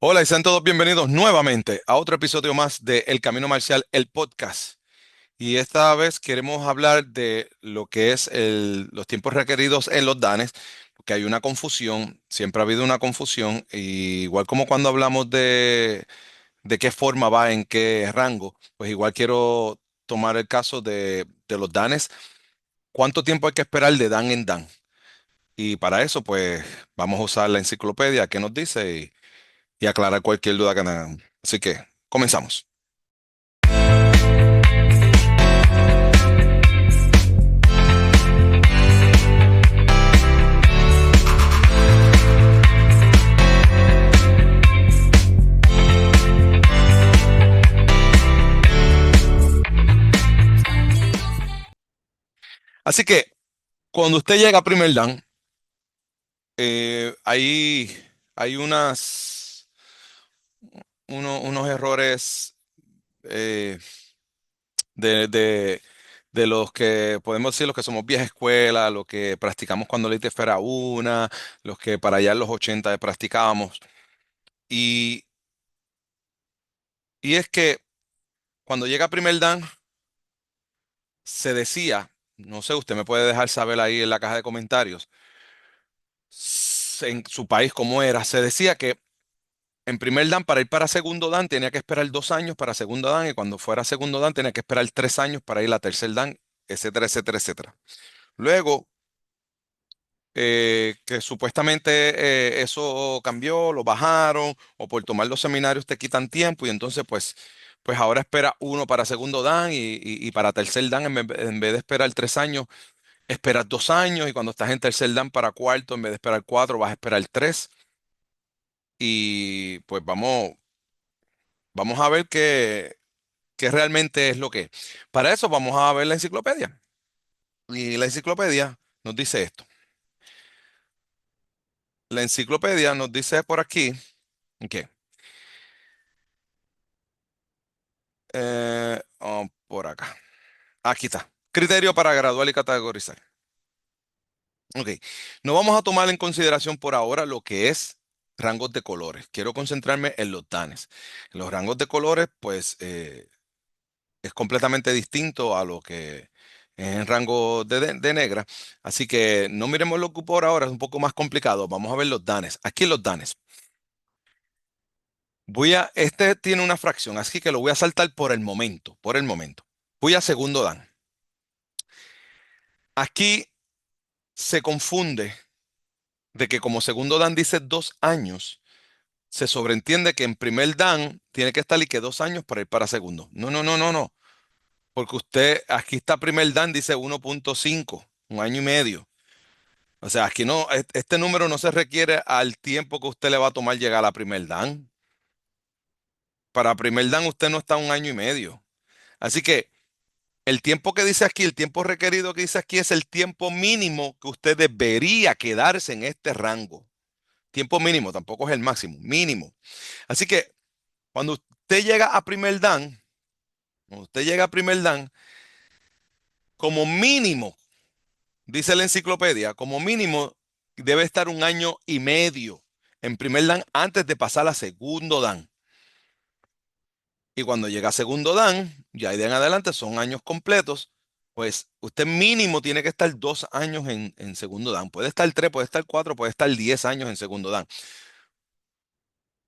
Hola y sean todos bienvenidos nuevamente a otro episodio más de El Camino Marcial, el podcast. Y esta vez queremos hablar de lo que es los tiempos requeridos en los DANES, porque hay una confusión, siempre ha habido una confusión, y igual como cuando hablamos de qué forma va, en qué rango, pues igual quiero tomar el caso de los DANES, cuánto tiempo hay que esperar de DAN en DAN. Y para eso, pues vamos a usar la enciclopedia que nos dice y aclarar cualquier duda que tengan. Así que comenzamos. Así que cuando usted llega a primer dan, hay unos errores eh, de, de, de los que podemos decir los que somos vieja escuela, los que practicamos cuando la ITF era una, los que para allá en los 80 practicábamos. Y, y es que cuando llega a primer dan, se decía, no sé, usted me puede dejar saber ahí en la caja de comentarios, en su país cómo era, se decía que en primer dan, para ir para segundo dan, tenía que esperar 2 años para segundo dan, y cuando fuera segundo dan, tenía que esperar 3 años para ir a tercer dan, etcétera, etcétera, etcétera. Luego, que supuestamente eso cambió, lo bajaron, o por tomar los seminarios te quitan tiempo, y entonces, pues ahora espera uno para segundo dan y para tercer dan, en vez de esperar 3 años, esperas 2 años, y cuando estás en tercer dan para cuarto, en vez de esperar cuatro, vas a esperar tres. Y pues vamos a ver qué realmente es lo que es. Para eso vamos a ver la enciclopedia. Y la enciclopedia nos dice esto. La enciclopedia nos dice por aquí, que por acá. Aquí está. Criterio para graduar y categorizar. Ok. No vamos a tomar en consideración por ahora lo que es rangos de colores. Quiero concentrarme en los DANES. Los rangos de colores, pues, es completamente distinto a lo que es en rango de negra. Así que no miremos lo que por ahora es un poco más complicado. Vamos a ver los danes. Aquí los danes. Este tiene una fracción, así que lo voy a saltar por el momento, por el momento. Voy a segundo dan. Aquí se confunde de que como segundo dan dice 2 años, se sobreentiende que en primer dan tiene que estar y que 2 años para ir para segundo. No, no, no, no, no. Porque aquí está primer dan, dice 1.5, un año y medio. O sea, aquí no, este número no se requiere al tiempo que usted le va a tomar llegar a primer dan. Para primer dan usted no está un año y medio. Así que el tiempo que dice aquí, el tiempo requerido que dice aquí es el tiempo mínimo que usted debería quedarse en este rango. Tiempo mínimo, tampoco es el máximo, mínimo. Así que cuando usted llega a primer dan, cuando usted llega a primer dan, como mínimo, dice la enciclopedia, como mínimo debe estar un año y medio en primer dan antes de pasar a segundo dan. Y cuando llega a segundo dan, ya de en adelante son años completos, pues usted mínimo tiene que estar 2 años en segundo dan. Puede estar tres, puede estar cuatro, puede estar 10 años en segundo dan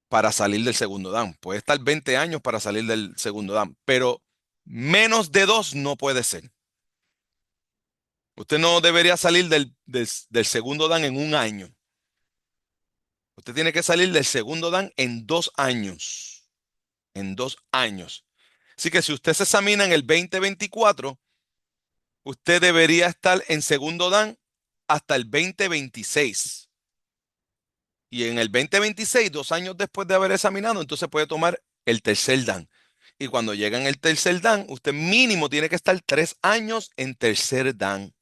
para salir del segundo dan. Puede estar 20 años para salir del segundo dan, pero menos de dos no puede ser. Usted no debería salir del segundo dan en un año. Usted tiene que salir del segundo dan en 2 años. En 2 años. Así que si usted se examina en el 2024, usted debería estar en segundo dan hasta el 2026. Y en el 2026, 2 años después de haber examinado, entonces puede tomar el tercer dan. Y cuando llega en el tercer dan, usted mínimo tiene que estar 3 años en tercer dan.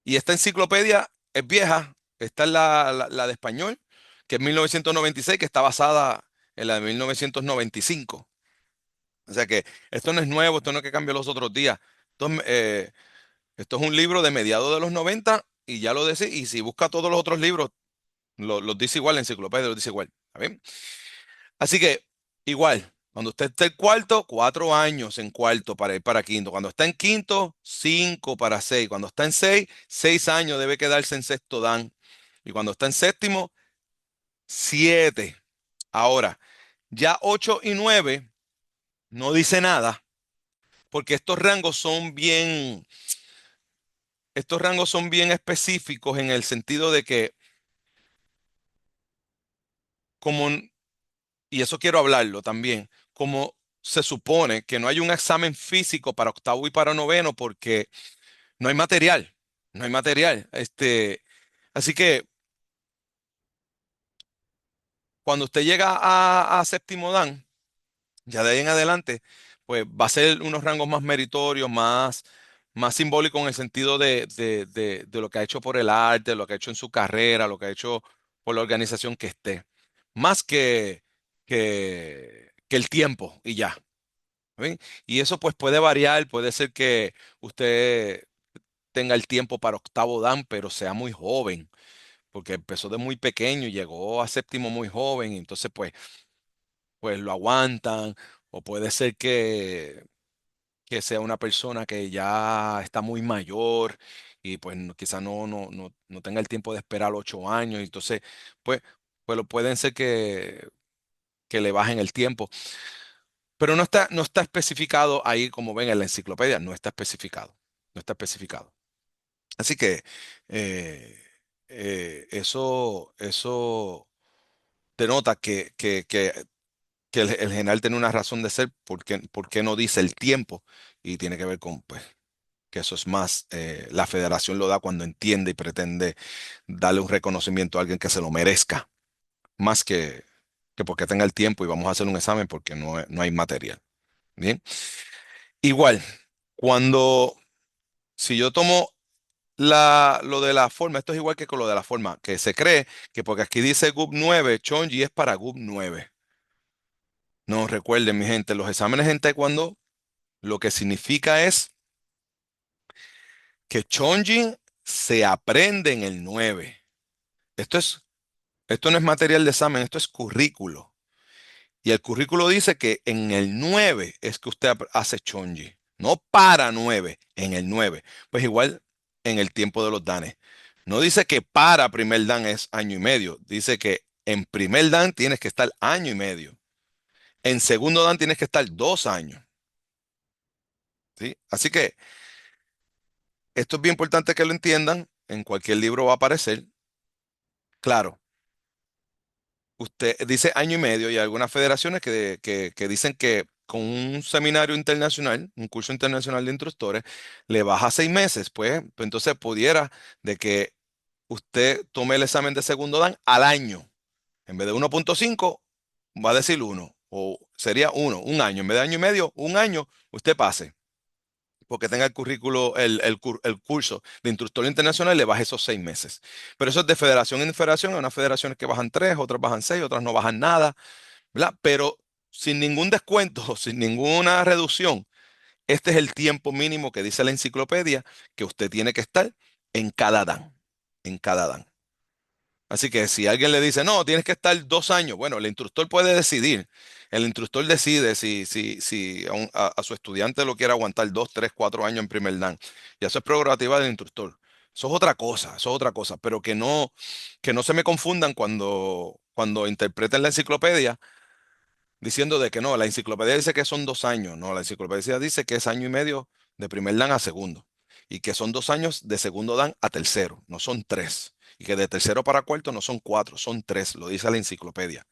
Y esta enciclopedia es vieja. Esta es la de español, que es 1996, que está basada en la de 1995. O sea que esto no es nuevo, esto no es que cambió los otros días. Esto es un libro de mediados de los 90 y ya lo dice. Y si busca todos los otros libros, los dice igual, la enciclopedia lo dice igual. ¿Está bien? Así que, igual, cuando usted esté en cuarto, 4 años en cuarto para ir para quinto. Cuando está en quinto, 5 para 6. Cuando está en 6 años debe quedarse en sexto dan. Y cuando está en séptimo, 7. Ahora, ya 8 y 9 no dice nada, porque estos rangos son bien específicos en el sentido de que, como, y eso quiero hablarlo también, como se supone que no hay un examen físico para octavo y para noveno porque no hay material, no hay material. Así que cuando usted llega a séptimo dan, ya de ahí en adelante, pues va a ser unos rangos más meritorios, más simbólicos en el sentido de lo que ha hecho por el arte, lo que ha hecho en su carrera, lo que ha hecho por la organización que esté, más que el tiempo y ya. ¿Ven? Y eso pues puede variar, puede ser que usted tenga el tiempo para octavo dan, pero sea muy joven, porque empezó de muy pequeño y llegó a séptimo muy joven, y entonces pues lo aguantan, o puede ser que sea una persona que ya está muy mayor y pues quizá no tenga el tiempo de esperar 8 años, y entonces pues, pueden ser que le bajen el tiempo. Pero no está especificado ahí, como ven en la enciclopedia, no está especificado. No está especificado. Así que eh, eso denota que el general tiene una razón de ser, por qué no dice el tiempo, y tiene que ver con pues, que eso es más, la federación lo da cuando entiende y pretende darle un reconocimiento a alguien que se lo merezca, más que porque tenga el tiempo y vamos a hacer un examen porque no hay material. Bien. Igual, cuando, si yo tomo lo de la forma, esto es igual que con lo de la forma, que se cree que porque aquí dice GUP 9, Chonji es para GUP 9. No, recuerden, mi gente, los exámenes en Taekwondo lo que significa es que Chonji se aprende en el 9. Esto es, esto no es material de examen, esto es currículo. Y el currículo dice que en el 9 es que usted hace chonji, no para 9, en el 9. Pues igual en el tiempo de los danes. No dice que para primer dan es año y medio, dice que en primer dan tienes que estar año y medio. En segundo dan tienes que estar 2 años. ¿Sí? Así que esto es bien importante que lo entiendan. En cualquier libro va a aparecer. Claro, usted dice año y medio, y hay algunas federaciones que dicen que con un seminario internacional, un curso internacional de instructores, le baja 6 meses. Pues entonces pudiera de que usted tome el examen de segundo dan al año. En vez de 1,5 va a decir 1, o sería 1, un año. En vez de año y medio, un año, usted pase, porque tenga el currículo, el curso de instructor internacional, le baje esos 6 meses. Pero eso es de federación en federación. Hay unas federaciones que bajan 3, otras bajan 6, otras no bajan nada, ¿verdad? Pero sin ningún descuento, sin ninguna reducción, este es el tiempo mínimo que dice la enciclopedia que usted tiene que estar en cada dan, en cada dan. Así que si alguien le dice, no, tienes que estar 2 años, bueno, el instructor puede decidir. El instructor decide si a su estudiante lo quiere aguantar 2, 3, 4 años en primer dan. Y eso es prerrogativa del instructor. Eso es otra cosa, eso es otra cosa. Pero que no se me confundan cuando interpreten la enciclopedia diciendo de que no, la enciclopedia dice que son 2 años. No, la enciclopedia dice que es año y medio de primer dan a segundo. Y que son 2 años de segundo dan a tercero, no son 3. Y que de tercero para cuarto no son 4, son 3, lo dice la enciclopedia.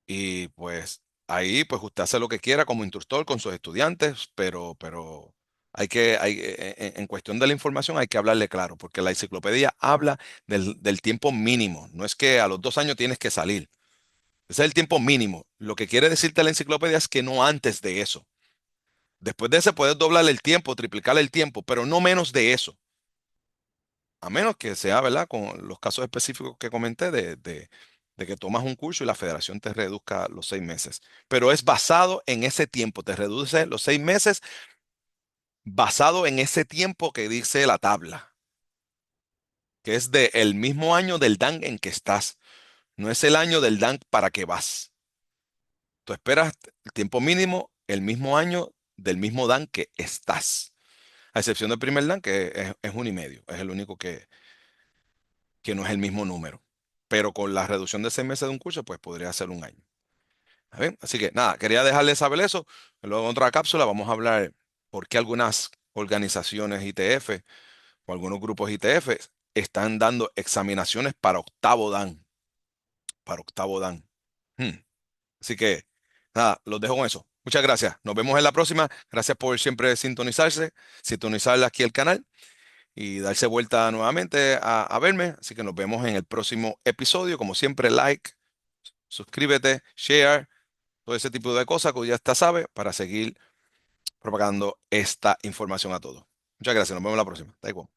Y pues ahí pues usted hace lo que quiera como instructor con sus estudiantes, pero en cuestión de la información hay que hablarle claro, porque la enciclopedia habla del tiempo mínimo. No es que a los 2 años tienes que salir. Ese es el tiempo mínimo. Lo que quiere decirte la enciclopedia es que no antes de eso. Después de ese puedes doblar el tiempo, triplicar el tiempo, pero no menos de eso. A menos que sea, ¿verdad? Con los casos específicos que comenté de que tomas un curso y la federación te reduzca los 6 meses. Pero es basado en ese tiempo. Te reduce los 6 meses basado en ese tiempo que dice la tabla, que es del mismo año del DAN en que estás. No es el año del Dan para que vas. Tú esperas el tiempo mínimo, el mismo año del mismo Dan que estás. A excepción del primer Dan, que es 1 y medio. Es el único que no es el mismo número. Pero con la reducción de 6 meses de un curso, pues podría ser un año. ¿Está bien? Así que nada, quería dejarles saber eso. Luego en otra cápsula vamos a hablar por qué algunas organizaciones ITF o algunos grupos ITF están dando examinaciones para octavo Dan. Para octavo Dan. Hmm. Así que nada, los dejo con eso. Muchas gracias. Nos vemos en la próxima. Gracias por siempre sintonizar aquí el canal y darse vuelta nuevamente a verme. Así que nos vemos en el próximo episodio. Como siempre, like, suscríbete, share, todo ese tipo de cosas que ya está sabe para seguir propagando esta información a todos. Muchas gracias. Nos vemos en la próxima. Da igual.